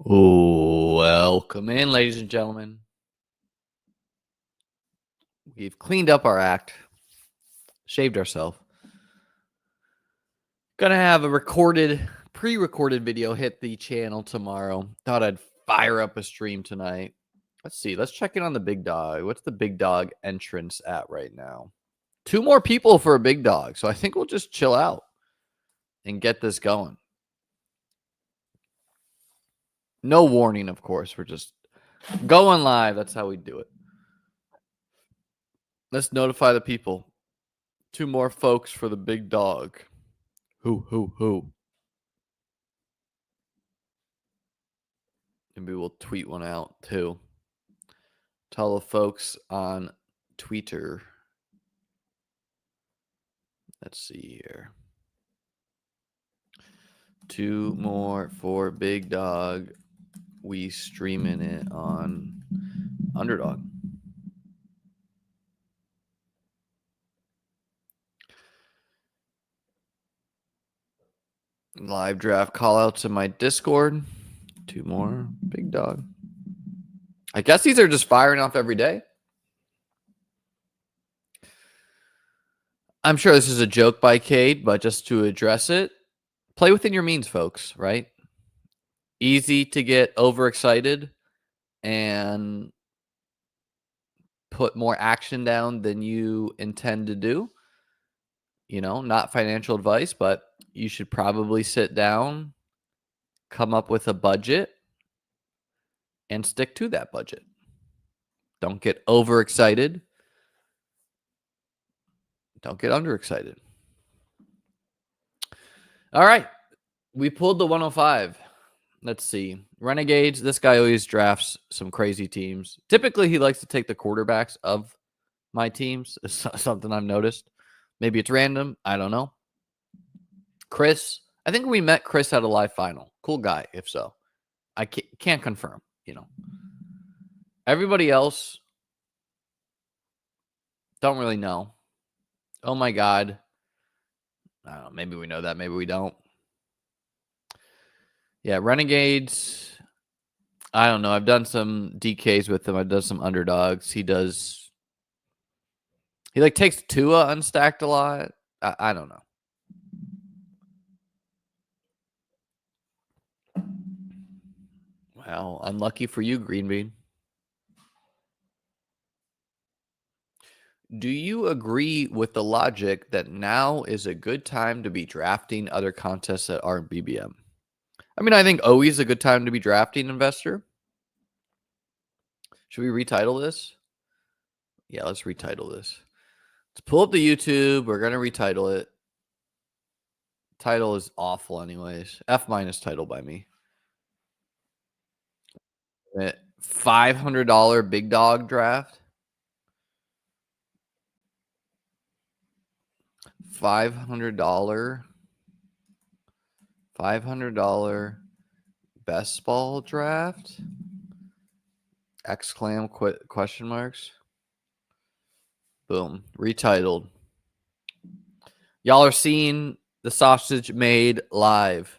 Welcome in, ladies and gentlemen. We've cleaned up our act, shaved ourselves. Gonna have a pre-recorded video hit the channel tomorrow. Thought I'd fire up a stream tonight. Let's see. Let's check in on the big dog. What's the big dog entrance at right now? 2 more people for a big dog. So I think we'll just chill out and get this going. No warning, of course. We're just going live. That's how we do it. Let's notify the people. 2 more folks for the big dog. Who? Maybe we'll tweet one out too. Tell the folks on Twitter. Let's see here. 2 more for big dog. We streaming it on Underdog. Live draft callouts in my Discord. 2 more big dog. I guess these are just firing off every day. I'm sure this is a joke by Cade, but just to address it, play within your means, folks, right? Easy to get overexcited and put more action down than you intend to do. You know, not financial advice, but you should probably sit down, come up with a budget, and stick to that budget. Don't get overexcited. Don't get underexcited. All right. We pulled the 105. Let's see. Renegades. This guy always drafts some crazy teams. Typically, he likes to take the quarterbacks of my teams. It's something I've noticed. Maybe it's random. I don't know. Chris. I think we met Chris at a live final. Cool guy, if so. I can't confirm, you know. Everybody else, don't really know. Oh, my God. I don't know. Maybe we know that. Maybe we don't. Yeah, Renegades. I don't know. I've done some DKs with him. I've done some underdogs. He like takes Tua unstacked a lot. I don't know. Well, unlucky for you, Green Bean. Do you agree with the logic that now is a good time to be drafting other contests that aren't BBM? I mean, I think always a good time to be drafting investor. Should we retitle this? Yeah, let's retitle this. Let's pull up the YouTube. We're going to retitle it. Title is awful anyways. F- title by me. $500 big dog draft. $500 best ball draft. Exclam question marks. Boom. Retitled. Y'all are seeing the sausage made live.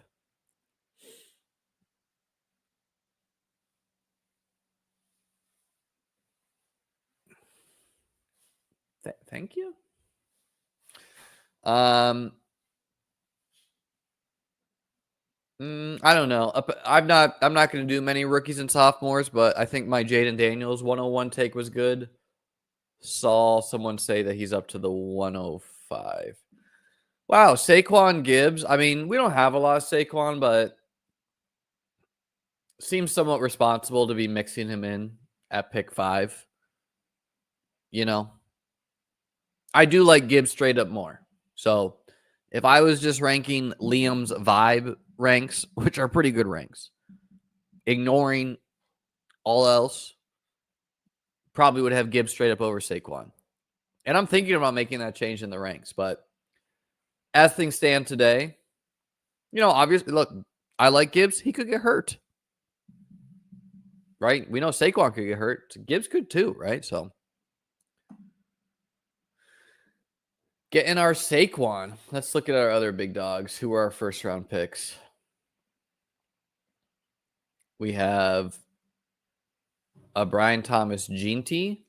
Thank you. I don't know. I'm not going to do many rookies and sophomores, but I think my Jaden Daniels 101 take was good. Saw someone say that he's up to the 105. Wow, Saquon Gibbs. I mean, we don't have a lot of Saquon, but seems somewhat responsible to be mixing him in at pick 5. You know, I do like Gibbs straight up more. So if I was just ranking Liam's vibe ranks, which are pretty good ranks, ignoring all else, probably would have Gibbs straight up over Saquon. And I'm thinking about making that change in the ranks. But as things stand today, you know, obviously, look, I like Gibbs. He could get hurt. Right? We know Saquon could get hurt. Gibbs could too, right? So getting our Saquon. Let's look at our other big dogs. Who are our first round picks? We have a Brian Thomas Ginty.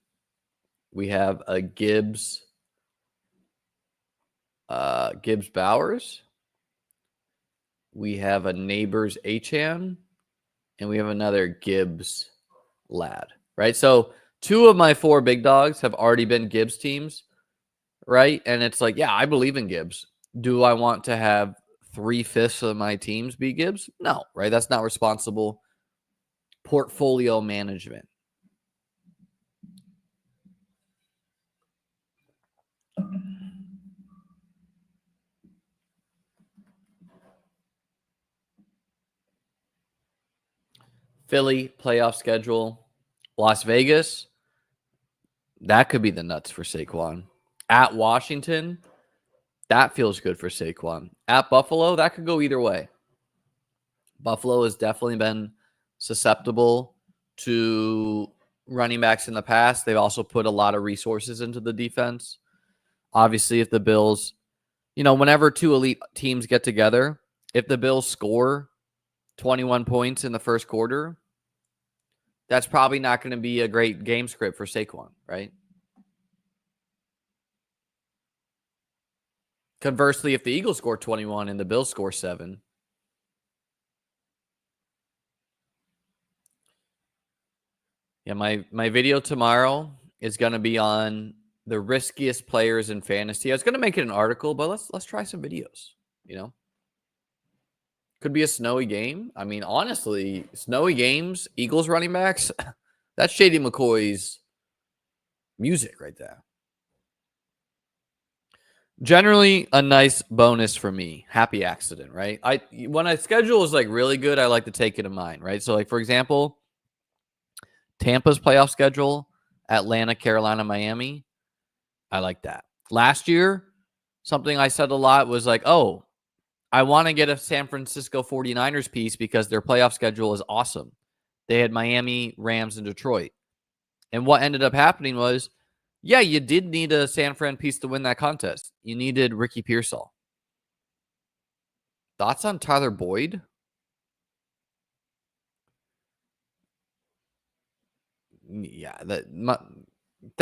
We have a Gibbs Bowers. We have a Neighbors Achan, and we have another Gibbs Lad, right? So 2 of my 4 big dogs have already been Gibbs teams, right? And it's like, yeah, I believe in Gibbs. Do I want to have 3/5 of my teams be Gibbs? No, right? That's not responsible portfolio management. Philly playoff schedule. Las Vegas, that could be the nuts for Saquon. At Washington, that feels good for Saquon. At Buffalo, that could go either way. Buffalo has definitely been susceptible to running backs in the past. They've also put a lot of resources into the defense. Obviously, if the Bills, whenever 2 elite teams get together, if the Bills score 21 points in the first quarter, that's probably not going to be a great game script for Saquon, right? Conversely, if the Eagles score 21 and the Bills score 7, yeah, my video tomorrow is going to be on the riskiest players in fantasy. I was going to make it an article, but let's try some videos, Could be a snowy game. I mean, honestly, snowy games, Eagles running backs, that's Shady McCoy's music right there. Generally, a nice bonus for me. Happy accident, right? When a schedule is like really good, I like to take it in mind, right? So, like for example, Tampa's playoff schedule, Atlanta, Carolina, Miami. I like that. Last year, something I said a lot was like, oh, I want to get a San Francisco 49ers piece because their playoff schedule is awesome. They had Miami, Rams, and Detroit. And what ended up happening was, yeah, you did need a San Fran piece to win that contest. You needed Ricky Pearsall. Thoughts on Tyler Boyd? Yeah,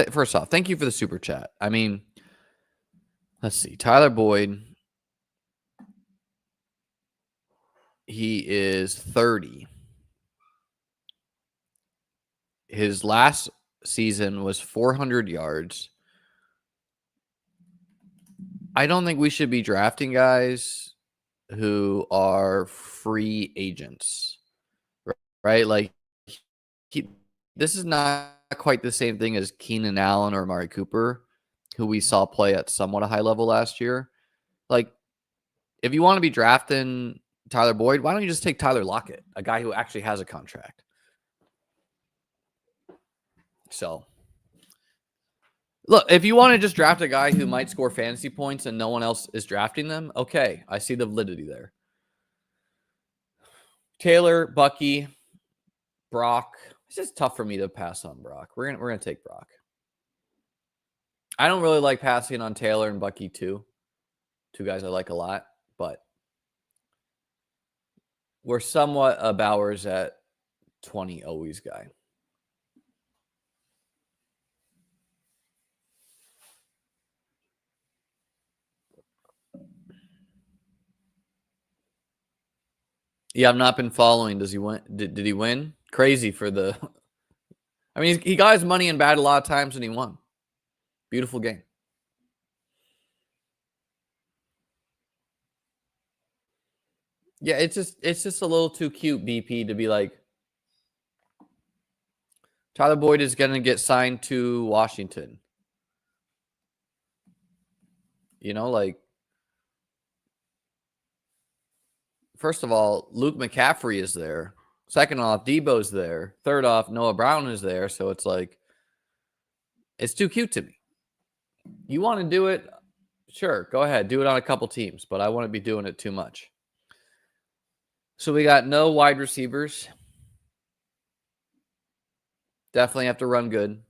first off, thank you for the super chat. I mean, let's see. Tyler Boyd, he is 30. His last season was 400 yards. I don't think we should be drafting guys who are free agents, right? Like, this is not quite the same thing as Keenan Allen or Amari Cooper, who we saw play at somewhat a high level last year. Like, if you want to be drafting Tyler Boyd, why don't you just take Tyler Lockett, a guy who actually has a contract? So, look, if you want to just draft a guy who might score fantasy points and no one else is drafting them, okay, I see the validity there. Taylor, Bucky, Brock. It's just tough for me to pass on Brock. We're gonna take Brock. I don't really like passing on Taylor and Bucky too. 2 guys I like a lot, but we're somewhat a Bowers at 20 always guy. Yeah, I've not been following. Does he win? Did he win? Crazy for the. I mean, he got his money in bad a lot of times and he won. Beautiful game. Yeah, it's just a little too cute, BP, to be like, Tyler Boyd is going to get signed to Washington. Like, first of all, Luke McCaffrey is there. Second off, Debo's there. Third off, Noah Brown is there. So it's like, it's too cute to me. You want to do it? Sure, go ahead. Do it on a couple teams, but I wouldn't be doing it too much. So we got no wide receivers. Definitely have to run good.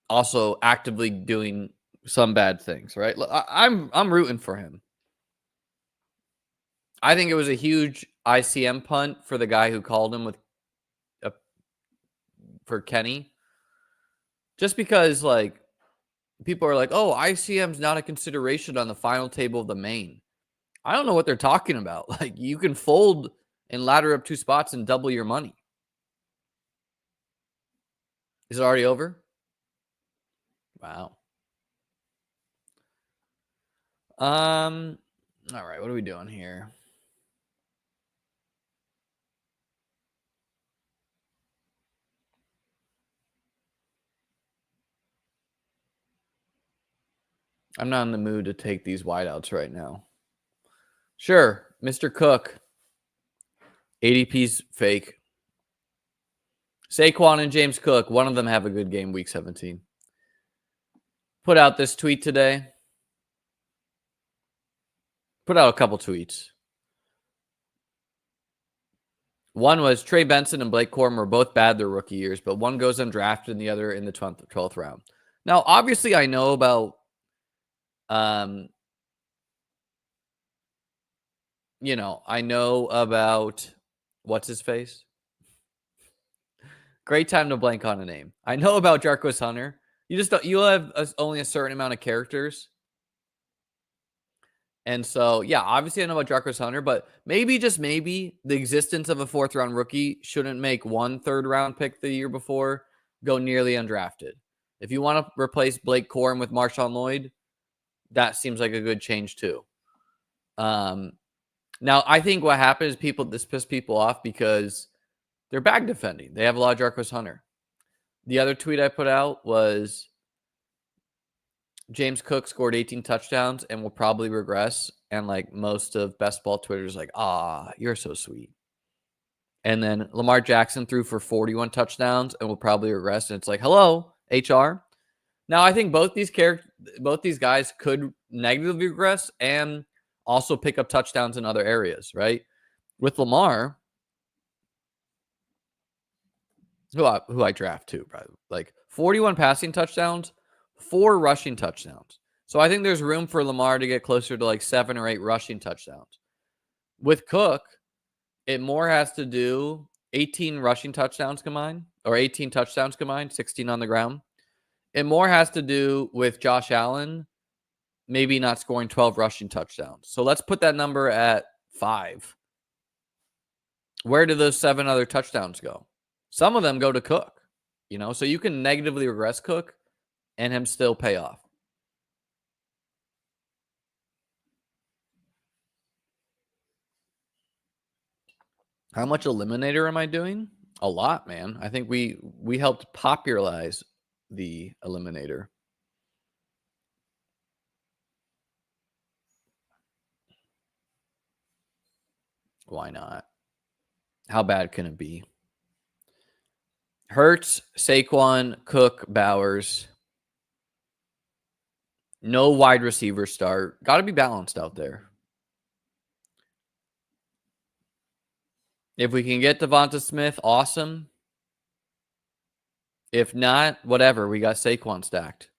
Also actively doing some bad things, right? I'm rooting for him. I think it was a huge ICM punt for the guy who called him with for Kenny. Just because, like, people are like, oh, ICM's not a consideration on the final table of the main. I don't know what they're talking about. Like, you can fold and ladder up 2 spots and double your money. Is it already over? Wow. All right, what are we doing here? I'm not in the mood to take these wideouts right now. Sure, Mr. Cook. ADP's fake. Saquon and James Cook, one of them have a good game week 17. Put out this tweet today. Put out a couple tweets. One was Trey Benson and Blake Corum were both bad their rookie years, but one goes undrafted and the other in the 12th round. Now, obviously, I know about, I know about what's his face? Great time to blank on a name. I know about Jarquez Hunter. You just don't, you have only a certain amount of characters. And so, yeah, obviously I know about Jarquez Hunter, but maybe, just maybe, the existence of a 4th round rookie shouldn't make one 3rd round pick the year before go nearly undrafted. If you want to replace Blake Corum with Marshawn Lloyd, that seems like a good change too. Now, I think what happens is this piss people off because they're bag defending. They have a lot of Jarquez Hunter. The other tweet I put out was James Cook scored 18 touchdowns and will probably regress. And like most of best ball Twitter is like, you're so sweet. And then Lamar Jackson threw for 41 touchdowns and will probably regress. And it's like, hello, HR. Now, I think both these guys could negatively regress and also pick up touchdowns in other areas, right? With Lamar, who I draft too, right? Like 41 passing touchdowns, 4 rushing touchdowns. So I think there's room for Lamar to get closer to like 7 or 8 rushing touchdowns. With Cook, it more has to do 18 rushing touchdowns combined, or 18 touchdowns combined, 16 on the ground. It more has to do with Josh Allen maybe not scoring 12 rushing touchdowns. So let's put that number at 5. Where do those 7 other touchdowns go? Some of them go to Cook, so you can negatively regress Cook and him still pay off. How much eliminator am I doing? A lot, man. I think we helped popularize the eliminator. Why not? How bad can it be? Hurts, Saquon, Cook, Bowers. No wide receiver start. Got to be balanced out there. If we can get Devonta Smith, awesome. If not, whatever. We got Saquon stacked.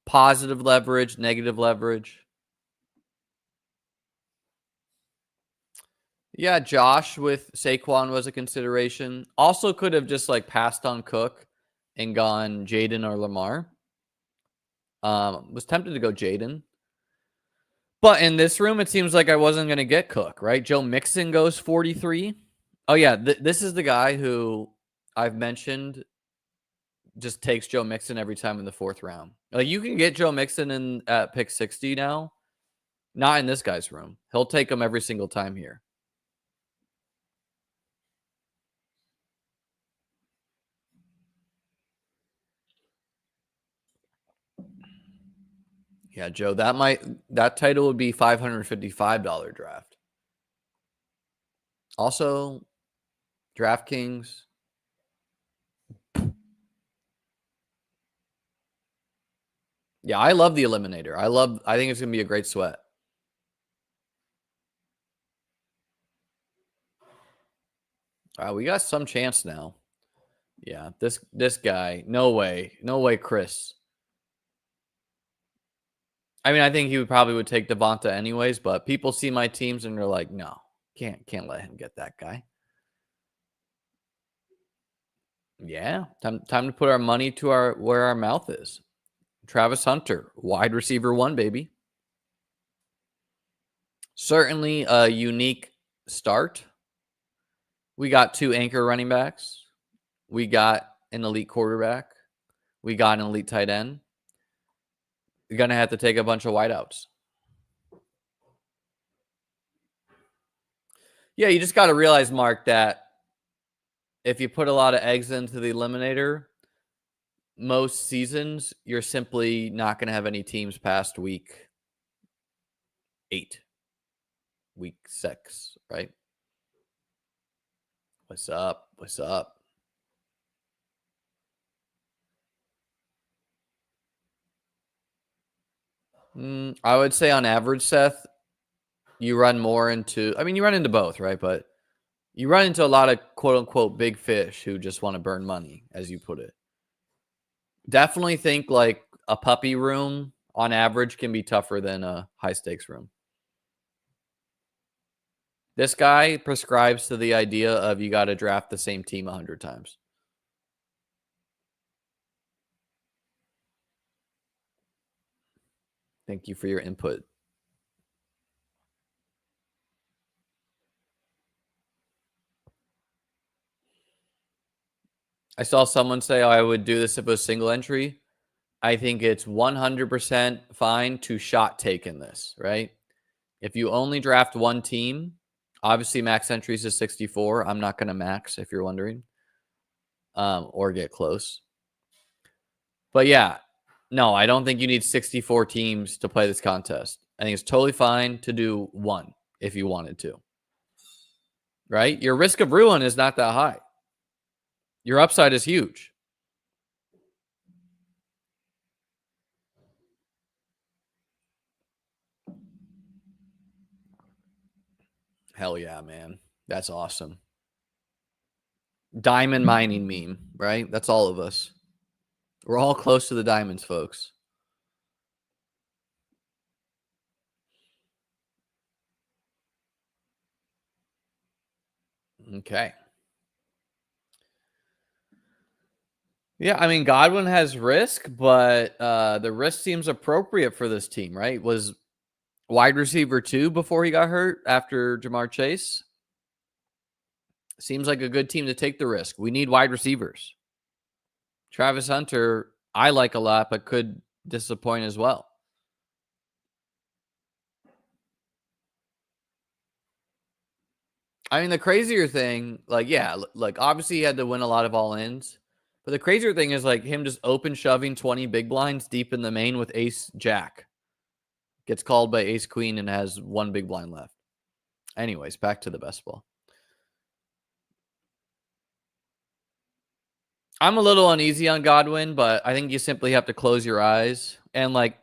Positive leverage, negative leverage. Yeah, Josh with Saquon was a consideration. Also could have just like passed on Cook and gone Jaden or Lamar. Was tempted to go Jaden. But in this room, it seems like I wasn't going to get Cook, right? Joe Mixon goes 43. Oh, yeah. This is the guy who I've mentioned just takes Joe Mixon every time in the 4th round. Like, you can get Joe Mixon at pick 60 now. Not in this guy's room. He'll take him every single time here. Yeah, Joe, that title would be $555 draft. Also, DraftKings. Yeah, I love the eliminator. I think it's going to be a great sweat. We got some chance now. Yeah, this guy, no way, Chris. I mean, I think he probably would take Devonta anyways, but people see my teams and they're like, no, can't let him get that guy. Yeah, time to put our money to where our mouth is. Travis Hunter, wide receiver 1, baby. Certainly a unique start. We got 2 anchor running backs. We got an elite quarterback. We got an elite tight end. You're going to have to take a bunch of wideouts. Yeah, you just got to realize, Mark, that if you put a lot of eggs into the eliminator, most seasons, you're simply not going to have any teams past week 8, week 6, right? What's up? What's up? I would say on average, Seth, you run more into, I mean, you run into both, right? But you run into a lot of quote unquote big fish who just want to burn money, as you put it. Definitely think like a puppy room on average can be tougher than a high stakes room. This guy prescribes to the idea of you got to draft the same team 100 times. Thank you for your input. I saw someone say, oh, I would do this if it was single entry. I think it's 100% fine to shot take in this, right? If you only draft one team, obviously max entries is 64. I'm not going to max, if you're wondering, or get close. But yeah, no, I don't think you need 64 teams to play this contest. I think it's totally fine to do one if you wanted to, right? Your risk of ruin is not that high. Your upside is huge. Hell yeah, man. That's awesome. Diamond mining meme, right? That's all of us. We're all close to the diamonds, folks. Okay. Yeah, I mean, Godwin has risk, but the risk seems appropriate for this team, right? Was wide receiver 2 before he got hurt after Jamar Chase. Seems like a good team to take the risk. We need wide receivers. Travis Hunter, I like a lot, but could disappoint as well. I mean, the crazier thing, like, yeah, like obviously he had to win a lot of all-ins. But the crazier thing is like him just open shoving 20 big blinds deep in the main with ace jack. Gets called by ace queen and has 1 big blind left. Anyways, back to the best ball. I'm a little uneasy on Godwin, but I think you simply have to close your eyes. And like,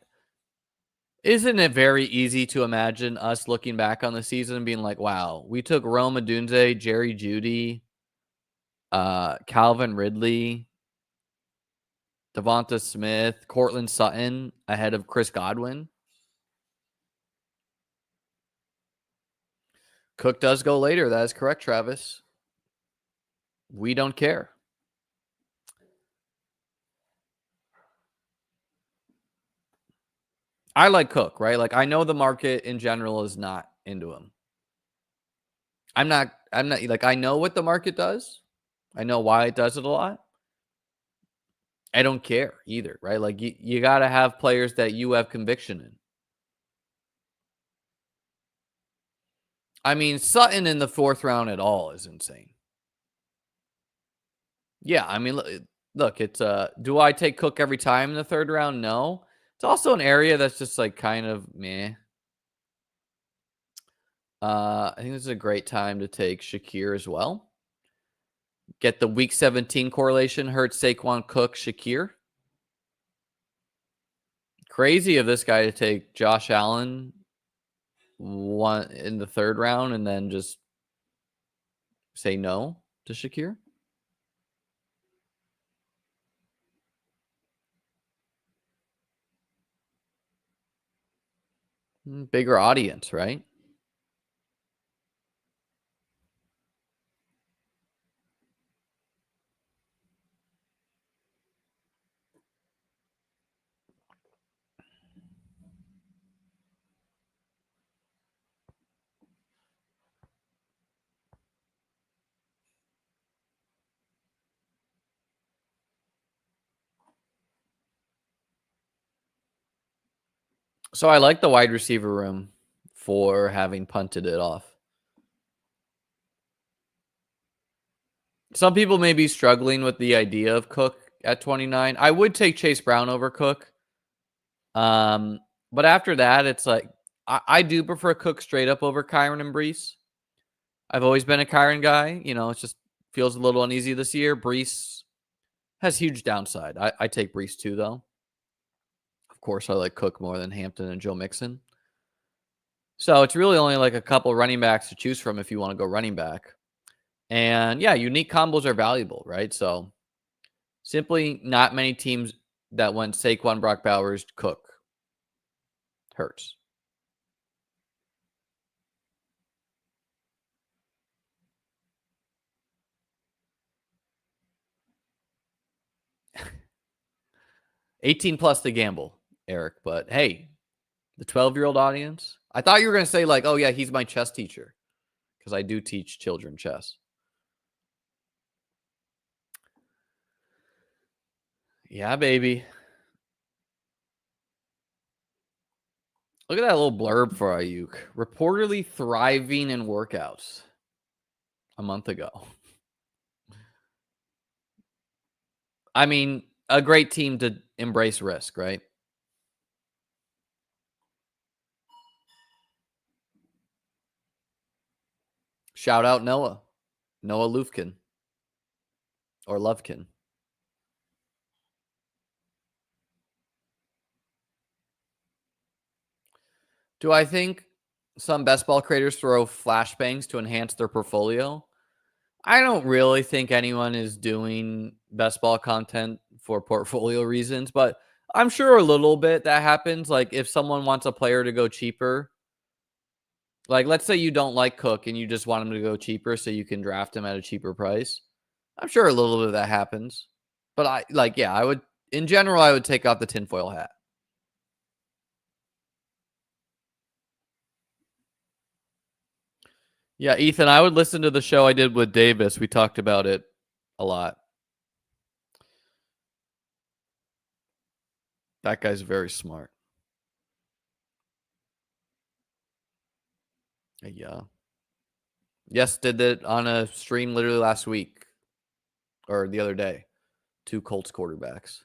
isn't it very easy to imagine us looking back on the season and being like, wow, we took Rome Odunze, Jerry Jeudy, Calvin Ridley, Devonta Smith, Cortland Sutton ahead of Chris Godwin. Cook does go later. That is correct, Travis. We don't care. I like Cook, right? Like I know the market in general is not into him. I'm not like, I know what the market does. I know why it does it a lot. I don't care either, right? Like you got to have players that you have conviction in. I mean, Sutton in the 4th round at all is insane. Yeah, I mean, look, it's do I take Cook every time in the 3rd round? No. It's also an area that's just like kind of meh. I think this is a great time to take Shakir as well. Get the week 17 correlation. Hurts, Saquon, Cook, Shakir. Crazy of this guy to take Josh Allen one in the 3rd round and then just say no to Shakir. Bigger audience, right? So I like the wide receiver room for having punted it off. Some people may be struggling with the idea of Cook at 29. I would take Chase Brown over Cook. But after that, it's like I do prefer Cook straight up over Kyren and Brees. I've always been a Kyren guy. You know, it just feels a little uneasy this year. Brees has huge downside. I take Brees too, though. Of course, I like Cook more than Hampton and Joe Mixon. So it's really only like a couple running backs to choose from if you want to go running back. And yeah, unique combos are valuable, right? So simply not many teams that went Saquon, Brock Bowers, Cook, Hurts. $18 plus to gamble, Eric. But hey, the 12-year-old audience. I thought you were going to say like, oh yeah, he's my chess teacher. Because I do teach children chess. Yeah, baby. Look at that little blurb for Ayuk. Reportedly thriving in workouts a month ago. I mean, a great team to embrace risk, right? Shout out Noah. Noah Lufkin. Or Lovekin. Do I think some best ball creators throw flashbangs to enhance their portfolio? I don't really think anyone is doing best ball content for portfolio reasons, but I'm sure a little bit that happens. Like if someone wants a player to go cheaper, like let's say you don't like Cook and you just want him to go cheaper so you can draft him at a cheaper price. I'm sure a little bit of that happens. But I would, in general, I would take off the tinfoil hat. Yeah, Ethan, I would listen to the show I did with Davis. We talked about it a lot. That guy's very smart. Yeah. Yes, did it on a stream literally last week or the other day. 2 Colts quarterbacks.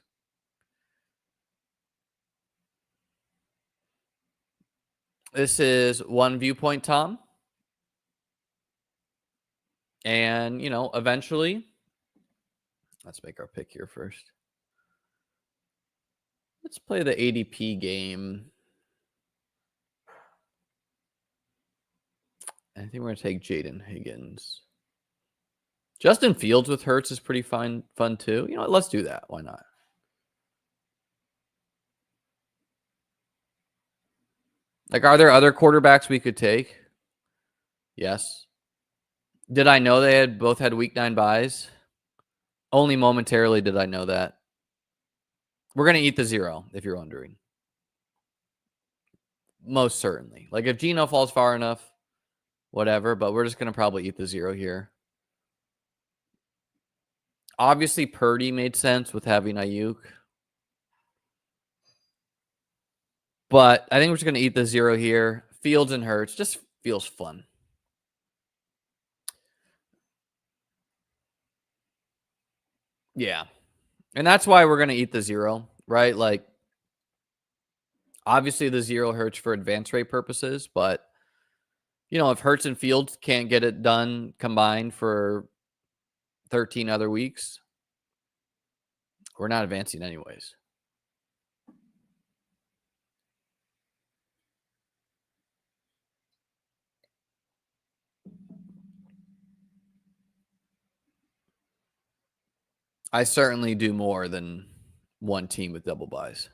This is one viewpoint, Tom. And, you know, eventually, let's make our pick here first. Let's play the ADP game. I think we're going to take Jaden Higgins. Justin Fields with Hurts is pretty fun too. You know what? Let's do that. Why not? Like, are there other quarterbacks we could take? Yes. Did I know they both had week 9 buys? Only momentarily did I know that. We're going to eat the 0, if you're wondering. Most certainly. Like, if Geno falls far enough, whatever, but we're just going to probably eat the 0 here. Obviously, Purdy made sense with having Ayuk. But I think we're just going to eat the 0 here. Fields and Hurts just feels fun. Yeah. And that's why we're going to eat the 0, right? Like, obviously the 0 hurts for advance rate purposes, but, you know, if Hurts and Fields can't get it done combined for 13 other weeks, we're not advancing anyways. I certainly do more than one team with double buys.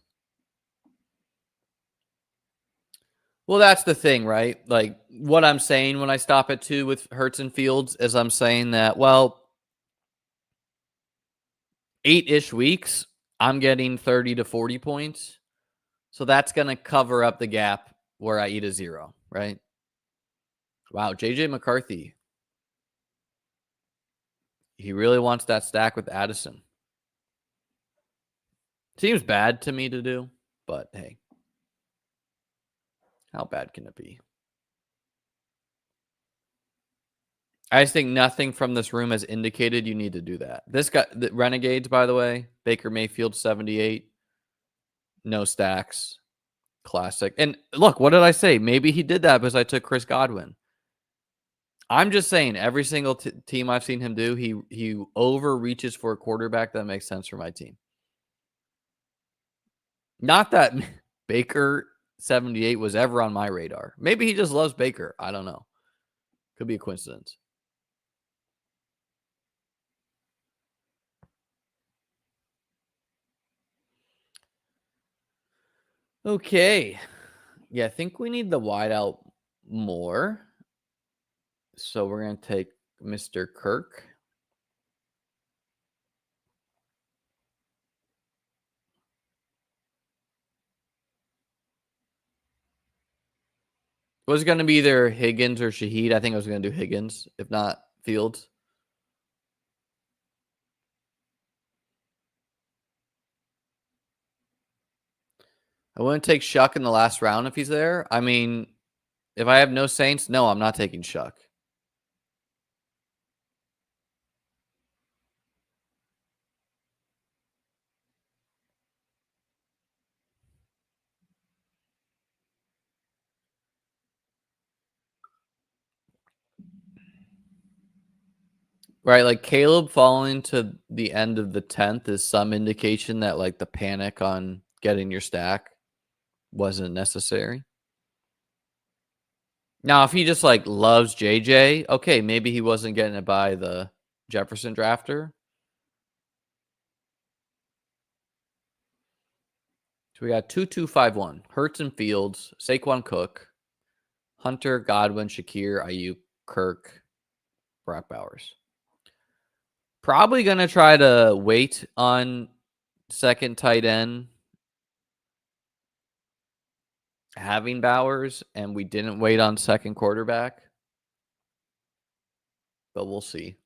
Well, that's the thing, right? Like what I'm saying when I stop at 2 with Hurts and Fields is I'm saying that, well, 8-ish weeks, I'm getting 30 to 40 points. So that's going to cover up the gap where I eat a 0, right? Wow, JJ McCarthy. He really wants that stack with Addison. Seems bad to me to do, but hey. How bad can it be? I just think nothing from this room has indicated you need to do that. This guy, the Renegades, by the way, Baker Mayfield 78, no stacks, classic. And look, what did I say? Maybe he did that because I took Chris Godwin. I'm just saying, every single team I've seen him do, he overreaches for a quarterback that makes sense for my team. Not that Baker 78 was ever on my radar. Maybe he just loves Baker. I don't know. Could be a coincidence. Okay. Yeah, I think we need the wide out more. So we're going to take Mr. Kirk. It was going to be either Higgins or Shaheed. I think I was going to do Higgins, if not Fields. I wouldn't take Shuck in the last round if he's there. I mean, if I have no Saints, no, I'm not taking Shuck. Right, like Caleb falling to the end of the 10th is some indication that like the panic on getting your stack wasn't necessary. Now, if he just like loves JJ, okay, maybe he wasn't getting it by the Jefferson drafter. So we got 2-2-5-1. Hurts and Fields, Saquon Cook, Hunter, Godwin, Shakir, Ayuk, Kirk, Brock Bowers. Probably going to try to wait on second tight end having Bowers, and we didn't wait on second quarterback. But we'll see.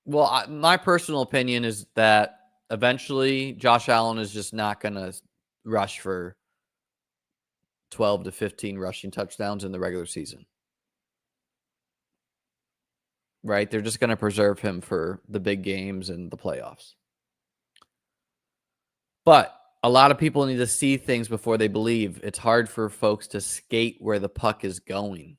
Well, my personal opinion is that eventually Josh Allen is just not going to rush for 12 to 15 rushing touchdowns in the regular season. Right? They're just going to preserve him for the big games and the playoffs. But a lot of people need to see things before they believe. It's hard for folks to skate where the puck is going.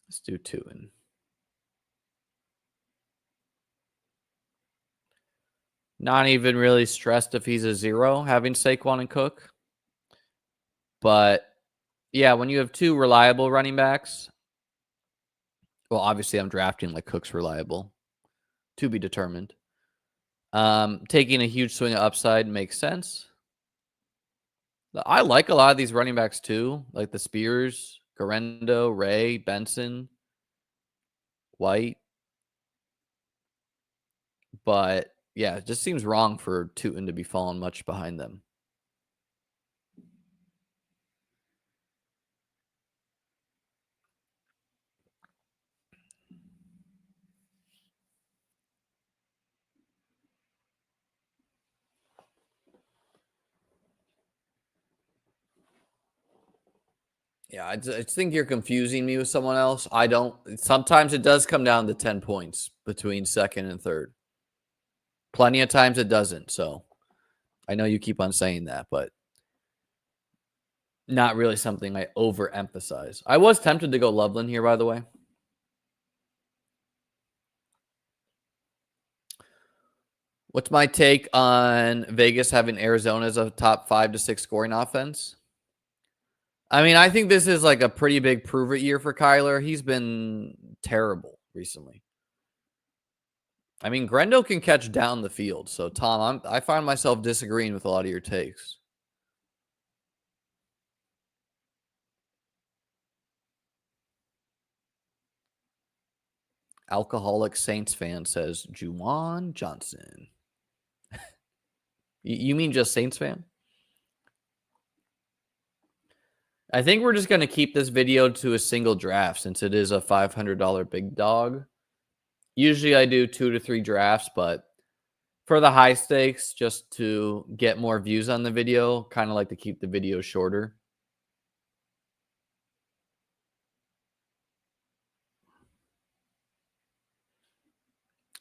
Let's do two. And not even really stressed if he's a zero, having Saquon and Cook. But yeah, when you have two reliable running backs, well, obviously I'm drafting like Cook's reliable, to be determined. Taking a huge swing of upside makes sense. I like a lot of these running backs too, like the Spears, Garendo, Ray, Benson, White. But yeah, it just seems wrong for Tootin to be falling much behind them. Yeah, I just think you're confusing me with someone else. I don't. Sometimes it does come down to 10 points between second and third. Plenty of times it doesn't. So I know you keep on saying that, but not really something I overemphasize. I was tempted to go Loveland here, by the way. What's my take on Vegas having Arizona as a top 5 to 6 scoring offense? I mean, I think this is like a pretty big prove it year for Kyler. He's been terrible recently. I mean, Grendo can catch down the field. So, Tom, I find myself disagreeing with a lot of your takes. Alcoholic Saints fan says Juwan Johnson. You mean just Saints fan? I think we're just going to keep this video to a single draft since it is a $500 big dog. Usually I do 2 to 3 drafts, but for the high stakes, just to get more views on the video, kind of like to keep the video shorter.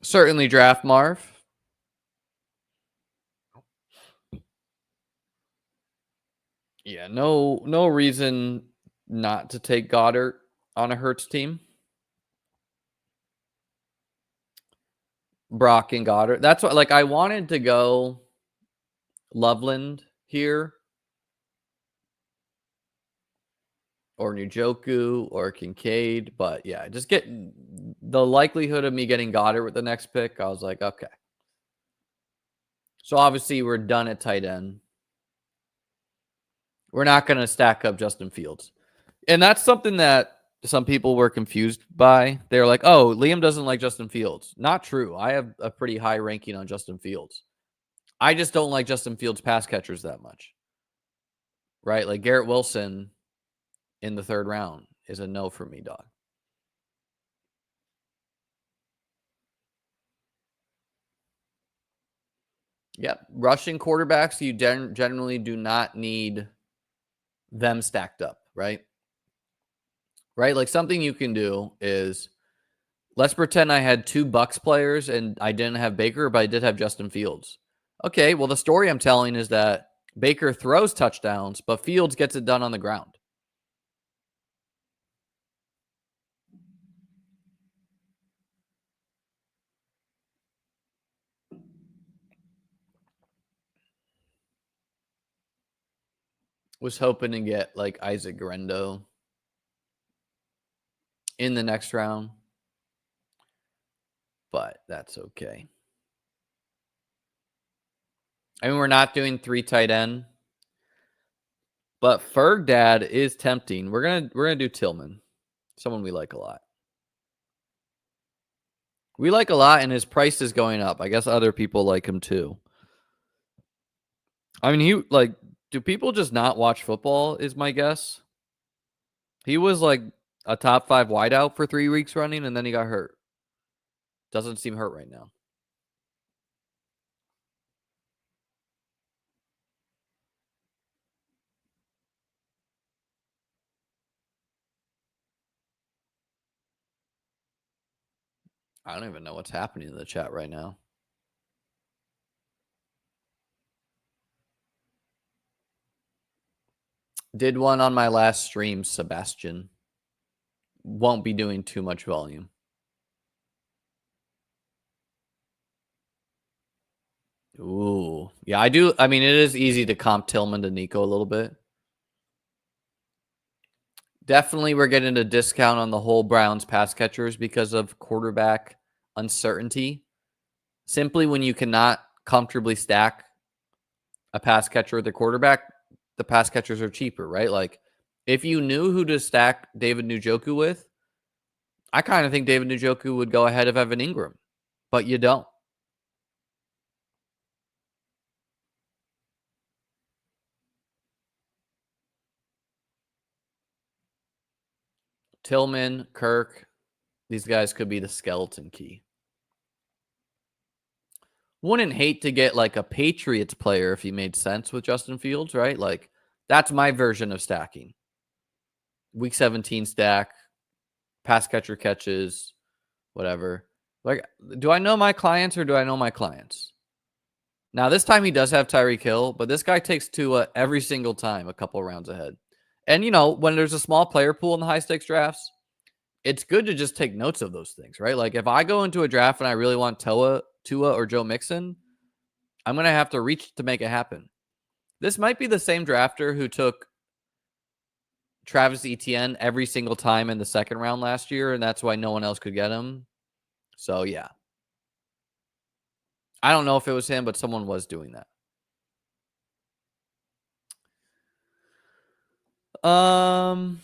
Certainly draft Marv. Yeah, no reason not to take Goddard on a Hurts team. Brock and Goddard. That's what, like, I wanted to go Loveland here, or Njoku or Kincaid, but yeah, just get the likelihood of me getting Goddard with the next pick. I was like, okay. So obviously we're done at tight end. We're not going to stack up Justin Fields. And that's something that some people were confused by. They're like, oh, Liam doesn't like Justin Fields. Not true. I have a pretty high ranking on Justin Fields. I just don't like Justin Fields' pass catchers that much. Right? Like Garrett Wilson in the 3rd round is a no for me, dog. Yep. Rushing quarterbacks, you generally do not need them stacked up, right? Right? Like something you can do is, let's pretend I had 2 Bucks players and I didn't have Baker, but I did have Justin Fields. Okay, well, the story I'm telling is that Baker throws touchdowns, but Fields gets it done on the ground. Was hoping to get like Isaac Guerendo in the next round, but that's okay. I mean, we're not doing 3 tight end, but Ferg Dad is tempting. We're gonna do Tillman, someone we like a lot. We like a lot, and his price is going up. I guess other people like him too. I mean, do people just not watch football? Is my guess. He was like a top 5 wideout for 3 weeks running, and then he got hurt. Doesn't seem hurt right now. I don't even know what's happening in the chat right now. Did one on my last stream, Sebastian. Won't be doing too much volume. Ooh. Yeah, I do. I mean, it is easy to comp Tillman to Nico a little bit. Definitely we're getting a discount on the whole Browns pass catchers because of quarterback uncertainty. Simply when you cannot comfortably stack a pass catcher with a quarterback, the pass catchers are cheaper, right? Like if you knew who to stack David Njoku with, I kind of think David Njoku would go ahead of Evan Ingram, but you don't. Tillman, Kirk, these guys could be the skeleton key. Wouldn't hate to get like a Patriots player if he made sense with Justin Fields, right? Like that's my version of stacking. Week 17 stack, pass catcher catches, whatever. Like, do I know my clients or do I know my clients? Now, this time he does have Tyreek Hill, but this guy takes Tua every single time a couple rounds ahead. And, you know, when there's a small player pool in the high stakes drafts, it's good to just take notes of those things, right? Like if I go into a draft and I really want Tua or Joe Mixon, I'm going to have to reach to make it happen. This might be the same drafter who took Travis Etienne every single time in the 2nd round last year, and that's why no one else could get him. So, yeah. I don't know if it was him, but someone was doing that. I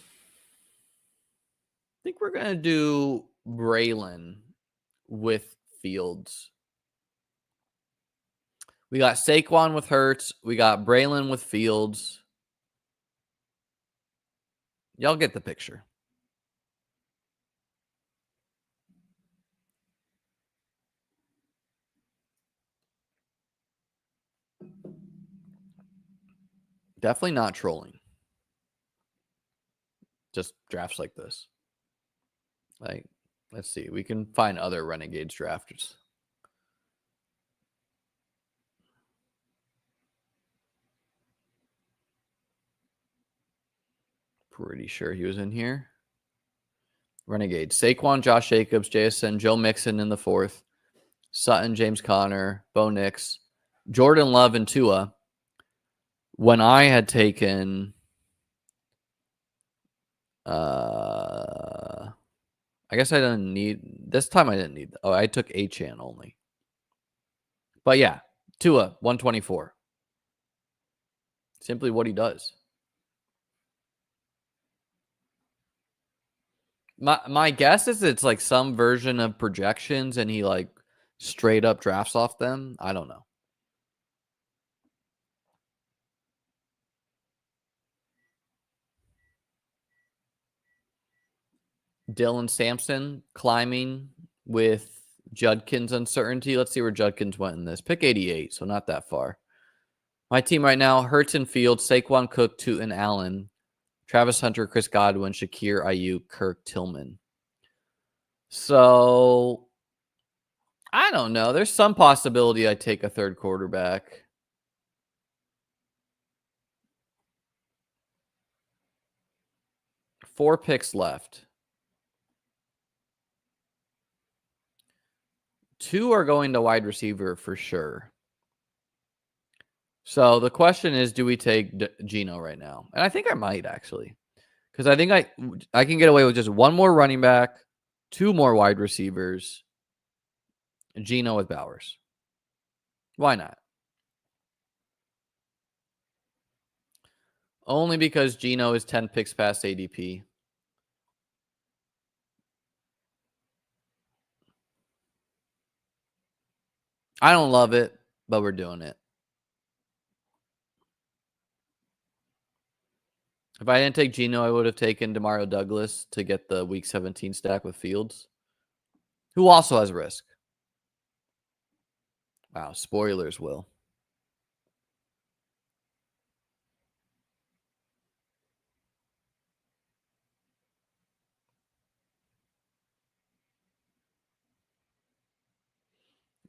think we're going to do Braylon with Fields. We got Saquon with Hurts. We got Braylon with Fields. Y'all get the picture. Definitely not trolling. Just drafts like this. Like, let's see. We can find other Renegades drafters. Pretty sure he was in here. Renegade. Saquon, Josh Jacobs, JSN, Joe Mixon in the 4th. Sutton, James Conner, Bo Nix, Jordan Love, and Tua. When I had taken I guess I didn't need this time. I didn't need. Oh, I took Achane only. But yeah, Tua 124. Simply what he does. My guess is it's like some version of projections, and he like straight up drafts off them. I don't know. Dylan Sampson climbing with Judkins uncertainty. Let's see where Judkins went in this. Pick 88, so not that far. My team right now, Hurts and Fields, Saquon, Cook, Tootin, Allen, Travis Hunter, Chris Godwin, Shakir, Ayuk, Kirk, Tillman. So, I don't know. There's some possibility I take a third quarterback. Four picks left. 2 are going to wide receiver for sure. So the question is, do we take Geno right now? And I think I might actually, because I think I can get away with just one more running back, 2 more wide receivers, Geno with Bowers. Why not? Only because Geno is 10 picks past ADP. I don't love it, but we're doing it. If I didn't take Geno, I would have taken Demario Douglas to get the Week 17 stack with Fields, who also has risk. Wow, spoilers, Will.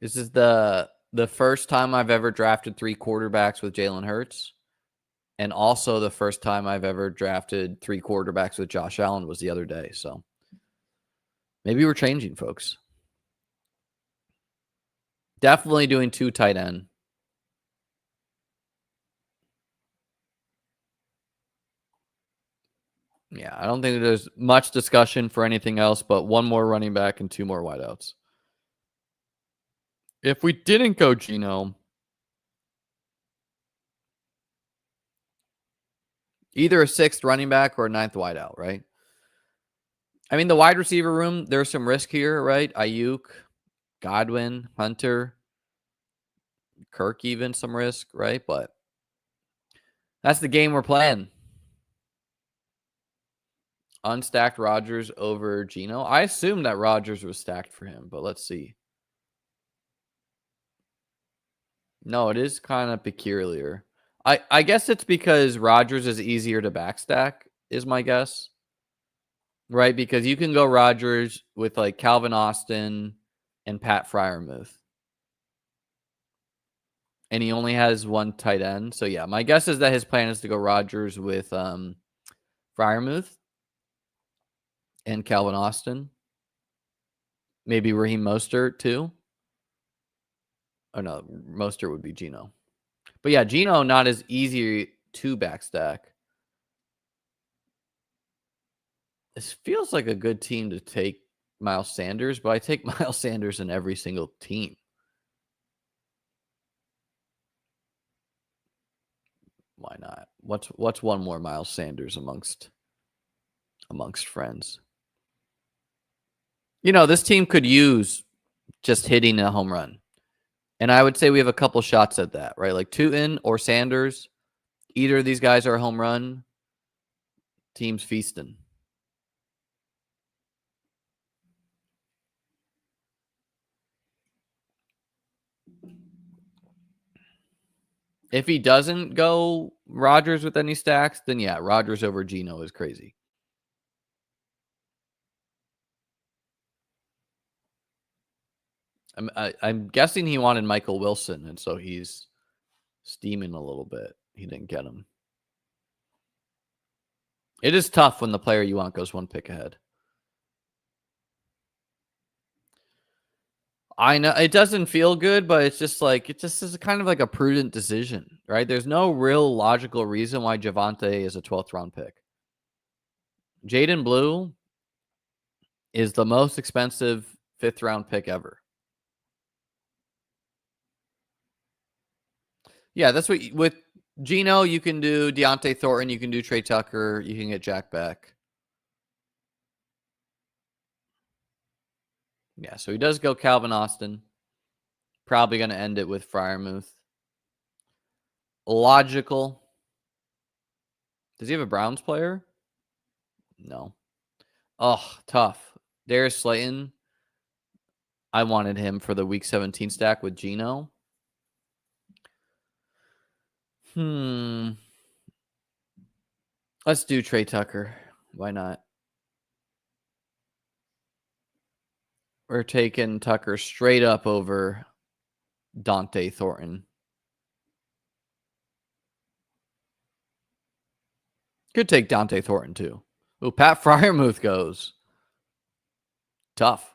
This is the first time I've ever drafted 3 quarterbacks with Jalen Hurts. And also the first time I've ever drafted 3 quarterbacks with Josh Allen was the other day. So maybe we're changing, folks. Definitely doing 2 tight end. Yeah, I don't think there's much discussion for anything else but 1 more running back and 2 more wideouts. If we didn't go Geno, either a 6th running back or a 9th wideout, right? I mean, the wide receiver room, there's some risk here, right? Ayuk, Godwin, Hunter, Kirk, even some risk, right? But that's the game we're playing. Unstacked Rodgers over Geno. I assumed that Rodgers was stacked for him, but let's see. No, it is kind of peculiar. I guess it's because Rodgers is easier to backstack, is my guess. Right? Because you can go Rodgers with like Calvin Austin and Pat Freiermuth. And he only has 1 tight end. So yeah, my guess is that his plan is to go Rodgers with Freiermuth and Calvin Austin. Maybe Raheem Mostert too. Oh no, Mostert would be Geno. But yeah, Geno not as easy to backstack. This feels like a good team to take Miles Sanders, but I take Miles Sanders in every single team. Why not? What's one more Miles Sanders amongst friends? You know, this team could use just hitting a home run. And I would say we have a couple shots at that, right? Like Tootin or Sanders. Either of these guys are a home run. Team's feasting. If he doesn't go Rodgers with any stacks, then yeah, Rodgers over Geno is crazy. I'm guessing he wanted Michael Wilson, and so he's steaming a little bit. He didn't get him. It is tough when the player you want goes one pick ahead. I know it doesn't feel good, but it's just like it just is kind of like a prudent decision, right? There's no real logical reason why Javonte is a 12th round pick. Jaden Blue is the most expensive 5th round pick ever. Yeah, that's what with Geno, you can do Deontay Thornton, you can do Trey Tucker, you can get Jack Beck. Yeah, so he does go Calvin Austin. Probably going to end it with Freiermuth. Logical. Does he have a Browns player? No. Oh, tough. Darius Slayton. I wanted him for the week 17 stack with Geno. Let's do Trey Tucker. Why not? We're taking Tucker straight up over Dante Thornton. Could take Dante Thornton too. Oh, Pat Freiermuth goes. Tough.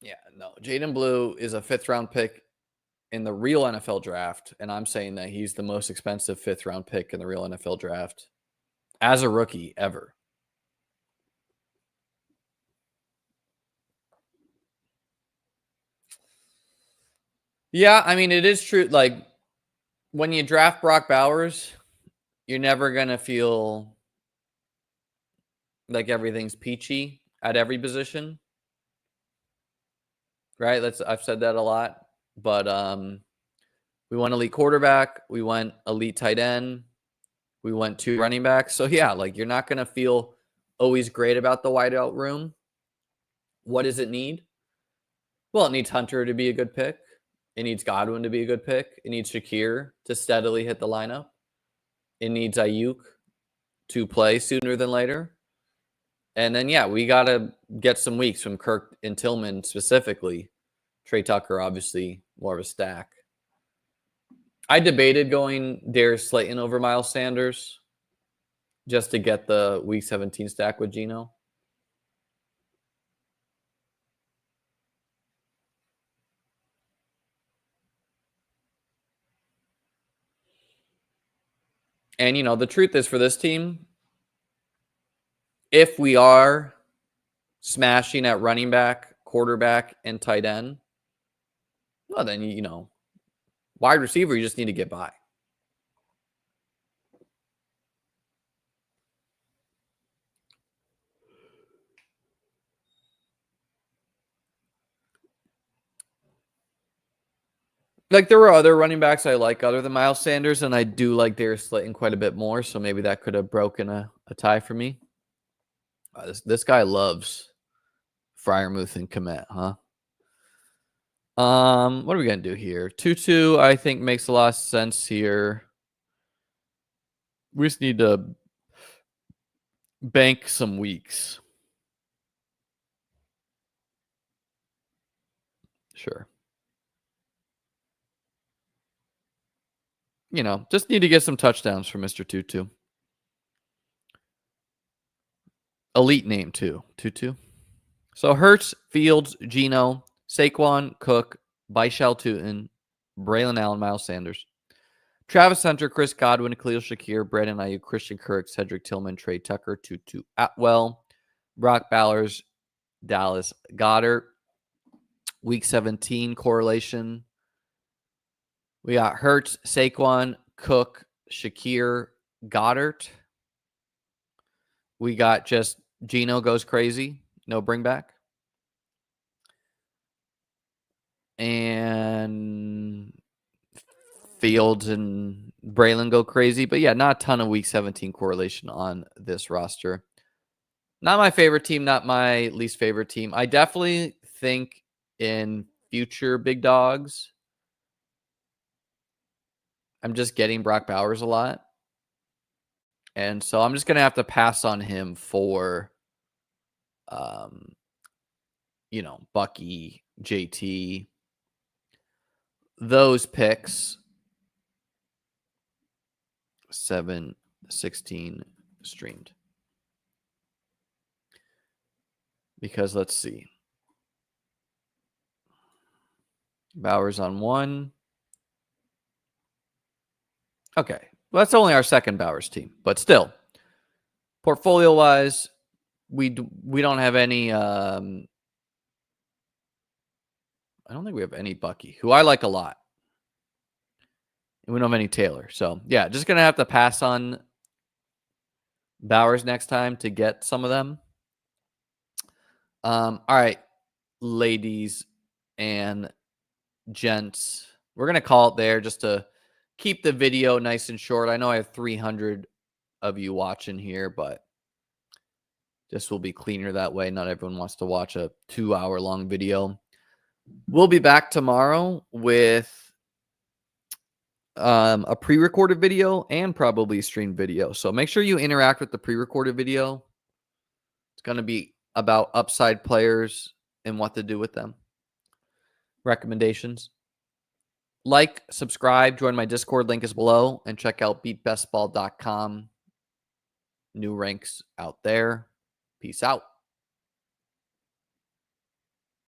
Yeah, no. Jaden Blue is a 5th round pick in the real NFL draft, and I'm saying that he's the most expensive 5th round pick in the real NFL draft as a rookie ever. Yeah, I mean, it is true. Like, when you draft Brock Bowers, you're never going to feel like everything's peachy at every position. Right? I've said that a lot. But we went elite quarterback. We went elite tight end. We went 2 running backs. So, yeah, like, you're not going to feel always great about the wideout room. What does it need? Well, it needs Hunter to be a good pick. It needs Godwin to be a good pick. It needs Shakir to steadily hit the lineup. It needs Ayuk to play sooner than later. And then, yeah, we got to get some weeks from Kirk and Tillman specifically. Trey Tucker, obviously, more of a stack. I debated going Darius Slayton over Miles Sanders just to get the week 17 stack with Geno. And, you know, the truth is for this team, if we are smashing at running back, quarterback, and tight end, well, then, you know, wide receiver, you just need to get by. Like, there were other running backs I like other than Miles Sanders, and I do like Darius Slayton quite a bit more, so maybe that could have broken a tie for me. This guy loves Freiermuth and Kmet, huh? What are we going to do here? 2-2, I think, makes a lot of sense here. We just need to bank some weeks. Sure. You know, just need to get some touchdowns for Mr. Tutu. Elite name, too. Tutu. So Hurts, Fields, Geno, Saquon, Cook, Baishal Tootin, Braylon Allen, Miles Sanders, Travis Hunter, Chris Godwin, Khalil Shakir, Brandon Ayuk, Christian Kirk, Cedric Tillman, Trey Tucker, Tutu Atwell, Brock Bowers, Dallas Goedert. Week 17 correlation. We got Hurts, Saquon, Cook, Shakir, Goddard. We got just Geno goes crazy. No bring back. And Fields and Braylon go crazy. But yeah, not a ton of week 17 correlation on this roster. Not my favorite team, not my least favorite team. I definitely think in future big dogs, I'm just getting Brock Bowers a lot. And so I'm just going to have to pass on him for, Bucky, JT, those picks. 7-16 streamed. Because let's see. Bowers on 1. Okay. Well, that's only our second Bowers team, but still, portfolio wise, we don't have any. I don't think we have any Bucky, who I like a lot, and we don't have any Taylor. So yeah, just gonna have to pass on Bowers next time to get some of them. All right, ladies and gents, we're gonna call it there just to keep the video nice and short. I know I have 300 of you watching here, but this will be cleaner that way. Not everyone wants to watch a 2-hour long video. We'll be back tomorrow with a pre-recorded video and probably a streamed video. So make sure you interact with the pre-recorded video. It's going to be about upside players and what to do with them. Recommendations. Like, subscribe, join my Discord, link is below, and check out beatbestball.com. New ranks out there. Peace out.